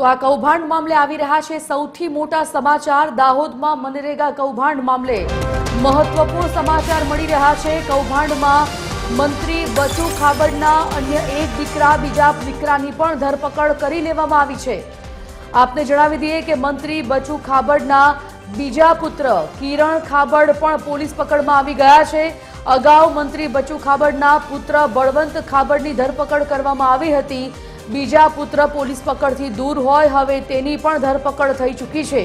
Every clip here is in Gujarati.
તો આ કૌભાંડ મામલે આવી રહ્યા છે સૌથી મોટા સમાચાર। દાહોદમાં મનરેગા કૌભાંડ મામલે મહત્વપૂર્ણ સમાચાર મળી રહ્યા છે। કૌભાંડમાં મંત્રી બચુ ખાબડના અન્ય એક દીકરા બીજા દીકરાની પણ ધરપકડ કરી લેવામાં આવી છે। આપને જણાવી દઈએ કે મંત્રી બચુ ખાબડના બીજા પુત્ર કિરણ ખાબડ પણ પોલીસ પકડમાં આવી ગયા છે। અગાઉ મંત્રી બચુ ખાબડના પુત્ર બળવંત ખાબડની ધરપકડ કરવામાં આવી હતી। બીજા પુત્ર પોલીસ પકડથી દૂર હોય હવે તેની પણ ધરપકડ થઈ ચૂકી છે।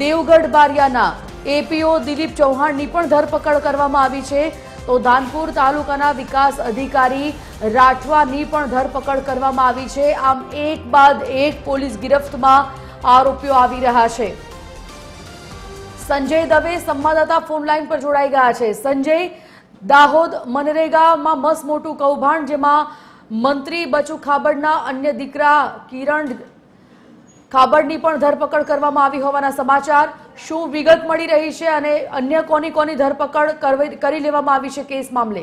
દેવગઢ બારિયાના એપીઓ દિલીપ ચૌહાણની પણ ધરપકડ કરવામાં આવી છે। તો ધાનપુર તાલુકાના વિકાસ અધિકારી રાઠવાની પણ ધરપકડ કરવામાં આવી છે। આમ એક બાદ એક પોલીસ ગિરફ્તમાં આરોપીઓ આવી રહ્યા છે। સંજય દવે સંવાદદાતા ફોન લાઈન પર જોડાઈ ગયા છે। સંજય, દાહોદ મનરેગામાં મસ્ત મોટું કૌભાંડ જેમાં મંત્રી બચુ ખાબડના અન્ય દીકરા કિરણ ખાબડની પણ ધરપકડ કરવામાં આવી હોવાના સમાચાર। શું વિગત મળી રહી છે અને અન્ય કોની ધરપકડ કરી લેવામાં આવી છે કેસ મામલે?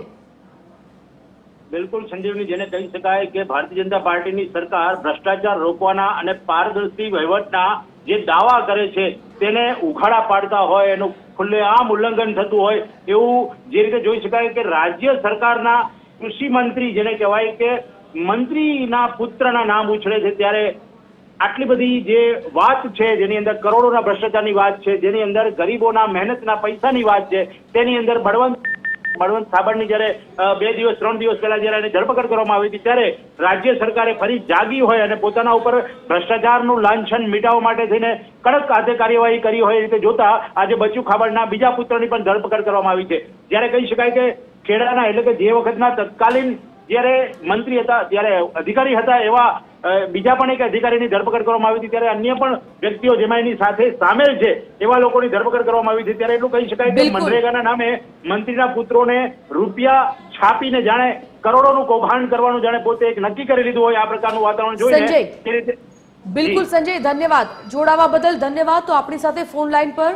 બિલકુલ સંજીવની, જેને કહી શકાય કે ભારતીય જનતા પાર્ટીની સરકાર ભ્રષ્ટાચાર રોકવાના અને પારદર્શી વહીવટના જે દાવા કરે છે તેને ઉઘાડા પાડતા હોય, એનું ખુલ્લેઆમ ઉલ્લંઘન થતું હોય એવું જે રીતે જોઈ શકાય કે રાજ્ય સરકારના કૃષિ મંત્રી, જેને કહેવાય કે મંત્રીના પુત્રના નામ ઉછળે છે, ત્યારે આટલી બધી જે વાત છે જેની અંદર કરોડોના ભ્રષ્ટાચારની વાત છે, જેની અંદર ગરીબોના મહેનતના પૈસાની વાત છે, તેની અંદર બળવંત ખાબડની જયારે 2 દિવસ 3 દિવસ પહેલા જયારે એની ધરપકડ કરવામાં આવી હતી ત્યારે રાજ્ય સરકારે ફરી જાગી હોય અને પોતાના ઉપર ભ્રષ્ટાચારનું લાંછન મિટાવવા માટે થઈને કડક હાથે કાર્યવાહી કરી હોય એ રીતે જોતા આજે બચુ ખાબડના બીજા પુત્રની પણ ધરપકડ કરવામાં આવી છે। જ્યારે કહી શકાય કે ખેડાના એટલે કે જે વખતના તત્કાલીન જયારે મંત્રી હતા ત્યારે અધિકારી હતા એવા બીજા પણ એક અધિકારીની ધરપકડ કરવામાં આવી હતી, ત્યારે અન્ય પણ વ્યક્તિઓ જેમાં એની સાથે સામેલ છે એવા લોકોની ધરપકડ કરવામાં આવી છે। ત્યારે એટલું કહી શકાય કે મનરેગાના નામે મંત્રીના પુત્રોને રૂપિયા છાપીને જાણે કરોડોનું કૌભાંડ કરવાનું જાણે પોતે એક નક્કી કરી લીધું હોય આ પ્રકારનું વાતાવરણ જોઈને। બિલકુલ સંજય, ધન્યવાદ, જોડાવા બદલ ધન્યવાદ। તો આપણી સાથે ફોન લાઈન પર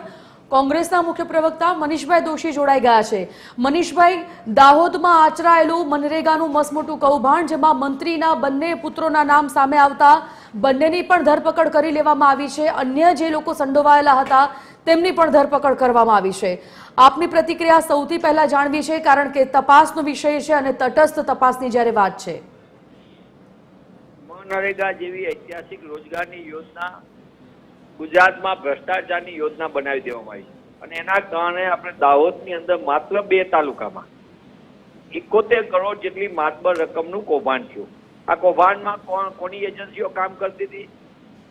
કોંગ્રેસના મુખ્ય પ્રવક્તા મનીષભાઈ દોશી જોડાઈ ગયા છે। મનીષભાઈ, દાહોદમાં આચરાયેલું મનરેગાનું મસમોટું કૌભાંડ જેમાં મંત્રીના બંને પુત્રોના નામ સામે આવતા બંનેની પણ ધરપકડ કરી લેવામાં આવી છે। અન્ય જે લોકો સંડોવાયેલા હતા તેમની પણ ધરપકડ કરવામાં આવી છે। આપની પ્રતિક્રિયા સૌથી પહેલા જાણવી છે કારણ કે તપાસનો વિષય છે અને તટસ્થ તપાસની જ્યારે વાત છે। મનરેગા જેવી ઐતિહાસિક રોજગારની યોજના ગુજરાતમાં ભ્રષ્ટાચારની યોજના બનાવી દેવામાં આવી છે અને એના કારણે આપણે દાહોદની અંદર માત્ર 2 તાલુકામાં 71 કરોડ જેટલી માતબર રકમનું કૌભાંડ થયું। આ કૌભાંડમાં કોની એજન્સીઓ કામ કરતી હતી?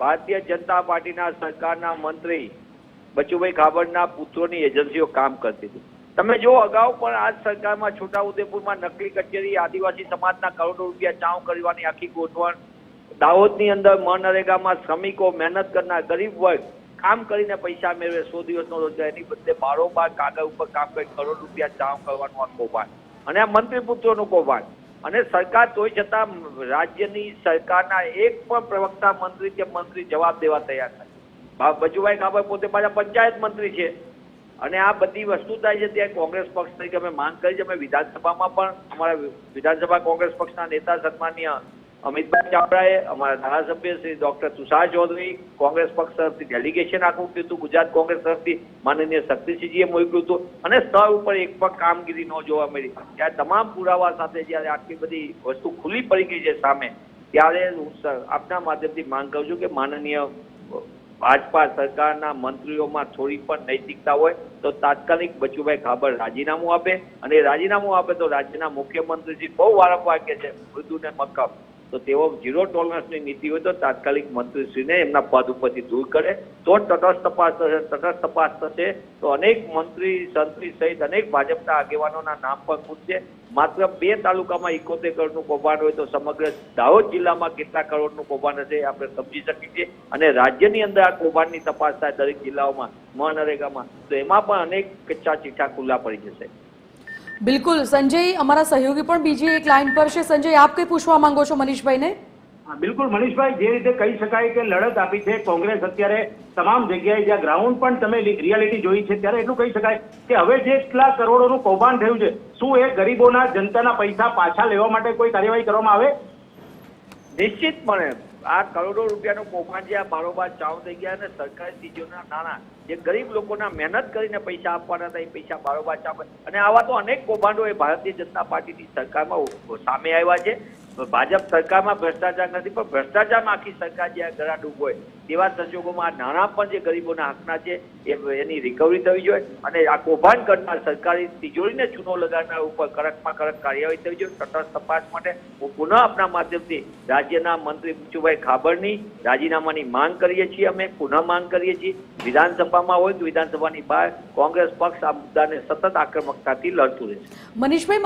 ભારતીય જનતા પાર્ટીના સરકારના મંત્રી બચુભાઈ ખાબડના પુત્રોની એજન્સીઓ કામ કરતી હતી। તમે જો અગાઉ પણ આ સરકારમાં છોટાઉદેપુરમાં નકલી કચેરી, આદિવાસી સમાજના કરોડો રૂપિયા ચાઉ કરવાની આખી ગોઠવણ, દાહોદની અંદર મનરેગામાં શ્રમિકો, મહેનત કરનાર ગરીબ વર્ગ કામ કરીને પૈસા મેળવે 100 દિવસનો રોજગાર, એની બદલે બારોબાર કાગળ ઉપર કામ કરી કરોડ રૂપિયા ચાઉ કરવાનું આ કૌભાંડ અને આ મંત્રી પુત્રોનું કૌભાંડ। અને સરકાર તોય છતાં રાજ્યની સરકારના એક પણ પ્રવક્તા મંત્રી કે મંત્રી જવાબ દેવા તૈયાર નથી। બચુભાઈ ખાબર પોતે પાછા પંચાયત મંત્રી છે અને આ બધી વસ્તુ થાય છે ત્યાં કોંગ્રેસ પક્ષ તરીકે અમે માંગ કરી છે। અમે વિધાનસભામાં પણ અમારા વિધાનસભા કોંગ્રેસ પક્ષના નેતા સન્માનીય અમિતભાઈ ચાવડાએ, અમારા ધારાસભ્ય શ્રી ડોક્ટર તુષાર ચૌધરી, કોંગ્રેસ પક્ષ તરફથી ડેલિગેશન આખું કર્યું હતું, ગુજરાત કોંગ્રેસ તરફથી માનનીય શક્તિસિંહજીએ મોકલ્યું હતું અને સ્થળ ઉપર એક પણ કામગીરી ન જોવા મળી। ત્યારે તમામ પુરાવા સાથે જયારે આટલી બધી વસ્તુ ખુલ્લી પડી ગઈ છે સામે, ત્યારે આપના માધ્યમથી માંગ કરું છું કે માનનીય ભાજપા સરકારના મંત્રીઓમાં થોડી પણ નૈતિકતા હોય તો તાત્કાલિક બચુભાઈ ખાબડ રાજીનામું આપે અને રાજીનામું આપે તો રાજ્યના મુખ્યમંત્રીજી બહુ વારંવાર કહે છે મૃદુ ને મક્કમ, તો તેઓ 0 ટોલરન્સની નીતિ હોય તો તાત્કાલિક મંત્રીશ્રીને એમના પદ ઉપરથી દૂર કરે તો તટસ્થ તપાસ થશે। તટસ્થ તપાસ થશે તો અનેક મંત્રી સંત્રી સહિત અનેક ભાજપના આગેવાનોના નામ પણ ખૂટશે। માત્ર 2 તાલુકામાં 71 કરોડનું કૌભાંડ હોય તો સમગ્ર દાહોદ જિલ્લામાં કેટલા કરોડનું કૌભાંડ હશે આપણે સમજી શકીએ છીએ અને રાજ્યની અંદર આ કૌભાંડની તપાસ થાય દરેક જિલ્લાઓમાં મનરેગામાં તો એમાં પણ અનેક કચ્ચા ચીઠા ખુલ્લા પડી જશે। બિલકુલ સંજય, અમારા સહયોગી પણ બીજી એક લાઈન પર છે। સંજય, આપ કઈ પૂછવા માંગો છો મનીષભાઈને? બિલકુલ મનીષભાઈ, જે રીતે કહી શકાય કે લડત આપી છે કોંગ્રેસ અત્યારે તમામ જગ્યાએ, જ્યાં ગ્રાઉન્ડ પણ તમે રિયાલિટી જોઈ છે, ત્યારે એટલું કહી શકાય કે હવે જેટલા કરોડોનું કૌભાંડ થયું છે શું એ ગરીબોના જનતાના પૈસા પાછા લેવા માટે કોઈ કાર્યવાહી કરવામાં આવે? નિશ્ચિતપણે આ કરોડો રૂપિયાનું કૌભાંડ જે આ બારોબાર ચાઉ થઈ ગયા અને સરકારી તિજોરીના નાણાં જે ગરીબ લોકોના મહેનત કરીને પૈસા આપવાના હતા એ પૈસા બારોબાર ચાઉ, અને આવા તો અનેક કૌભાંડો એ ભારતીય જનતા પાર્ટીની સરકારમાં સામે આવ્યા છે. ભાજપ સરકારમાં ભ્રષ્ટાચાર નથી, પણ ભ્રષ્ટાચારમાં આખી સરકાર જે ગરાડૂબ હોય તેવા સંજોગોમાં આ નાણાં પણ જે ગરીબોના હકના છે એની રિકવરી થવી જોઈએ, અને આ કૌભાંડ કરનાર સરકારી તિજોરીને ચૂનો લગાડનાર ઉપર કડકમાં કડક કાર્યવાહી થવી જોઈએ. તટસ્થ તપાસ માટે હું પુનઃ આપના માધ્યમથી રાજ્યના મંત્રી બચુભાઈ ખાબડની રાજીનામાની માંગ કરીએ છીએ. અમે પુનઃ માંગ કરીએ છીએ. વિધાનસભામાં હોય તો વિધાનસભાની બહાર કોંગ્રેસ પક્ષ આ મુદ્દાને સતત આક્રમકતાથી લડતું રહેશે. મનીષભાઈ,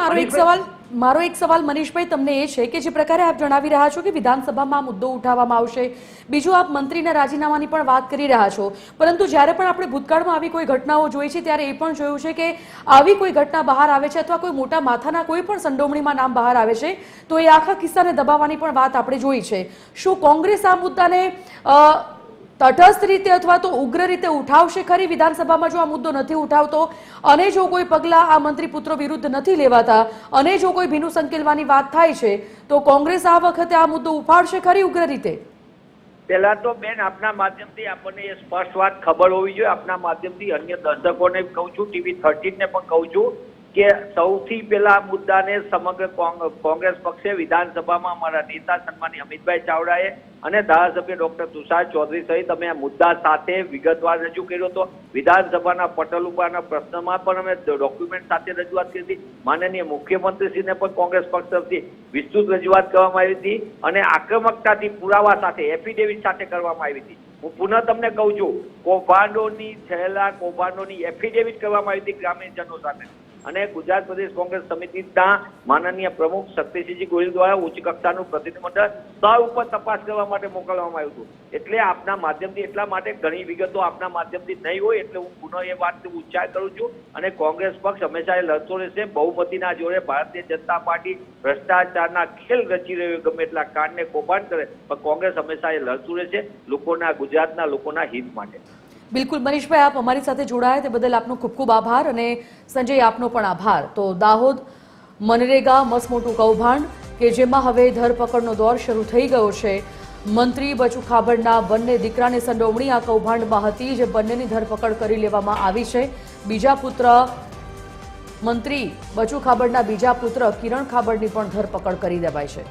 મારો એક સવાલ મનીષભાઈ તમને એ છે કે જે પ્રકારે આપ જણાવી રહ્યા છો કે વિધાનસભામાં મુદ્દો ઉઠાવવામાં આવશે, બીજું આપ મંત્રીના રાજીનામાની પણ વાત કરી રહ્યા છો, પરંતુ જ્યારે પણ આપણે ભૂતકાળમાં આવી કોઈ ઘટનાઓ જોઈ છે ત્યારે એ પણ જોયું છે કે આવી કોઈ ઘટના બહાર આવે છે અથવા કોઈ મોટા માથાના કોઈ પણ સંડોવણીમાં નામ બહાર આવે છે તો એ આખા કિસ્સાને દબાવવાની પણ વાત આપણે જોઈ છે. શું કોંગ્રેસ આ મુદ્દાને તટસ્થ રીતે અથવા તો ઉગ્ર રીતે ઉઠાવશે ખરી વિધાનસભામાં જો આ મુદ્દો નથી ઉઠાવતો, અને જો કોઈ પગલાં આ મંત્રી પુત્રો વિરુદ્ધ નથી લેવાતા, અને જો કોઈ ભીનું સંકેલવાની વાત થાય છે તો કોંગ્રેસ આ વખતે આ મુદ્દો ઉપાડશે ખરી ઉગ્ર રીતે? પહેલા તો બેન આપના માધ્યમથી આપણને એ સ્પષ્ટ વાત ખબર હોવી જોઈએ. આપના માધ્યમથી અન્ય દર્શકોને કહું છું, TV 13 ને પણ કહું છું કે સૌથી પહેલા મુદ્દાને સમગ્ર કોંગ્રેસ પક્ષે વિધાનસભામાં અમારા નેતા સન્માનીય અમિતભાઈ ચાવડાએ અને ધારાસભ્ય ડોક્ટર તુષાર ચૌધરી સહિત અમે આ મુદ્દા સાથે વિગતવાર રજૂ કર્યો હતો. વિધાનસભાના પટલ ઉપરના પ્રશ્નમાં પણ અમે ડોક્યુમેન્ટ સાથે રજૂઆત કરી હતી. માનનીય મુખ્યમંત્રીશ્રીને પણ કોંગ્રેસ પક્ષ તરફથી વિસ્તૃત રજૂઆત કરવામાં આવી હતી, અને આક્રમકતાથી પુરાવા સાથે એફિડેવિટ સાથે કરવામાં આવી હતી. હું પુનઃ તમને કહું છું, થયેલા કૌભાંડોની એફિડેવિટ કરવામાં આવી હતી ગ્રામીણજનો સાથે, અને ગુજરાત પ્રદેશ કોંગ્રેસ સમિતિના માનનીય પ્રમુખ શક્તિસિંહજી ગોહિલ દ્વારા ઉચ્ચ કક્ષાનું પ્રતિનિધિમંડળ સ્થળ ઉપર તપાસ કરવા માટે મોકલવામાં આવ્યું હતું. એટલે આપના માધ્યમથી એટલા માટે ઘણી વિગતો આપના માધ્યમથી નહીં હોય એટલે હું પુનઃ એ વાત ઉચ્ચાર કરું છું, અને કોંગ્રેસ પક્ષ હંમેશા એ લડતો રહેશે. બહુમતીના જોડે ભારતીય જનતા પાર્ટી ભ્રષ્ટાચારના ખેલ રચી રહ્યો, ગમે એટલા કાંડને કૌભાંડ કરે પણ કોંગ્રેસ હંમેશા એ લડતું રહેશે ગુજરાતના લોકોના હિત માટે. બિલકુલ મનીષભાઈ, આપ અમારી સાથે જોડાયા તે બદલ આપનો ખૂબ ખૂબ આભાર, અને સંજય આપનો પણ આભાર. તો દાહોદ મનરેગા મસમોટું કૌભાંડ કે જેમાં હવે ધરપકડનો દોર શરૂ થઈ ગયો છે. મંત્રી બચુ ખાબડના બંને દીકરાની સંડોવણી આ કૌભાંડમાં હતી, જે બંનેની ધરપકડ કરી લેવામાં આવી છે. બીજા પુત્ર મંત્રી બચુ ખાબડના બીજા પુત્ર કિરણ ખાબડની પણ ધરપકડ કરી દેવાઈ છે.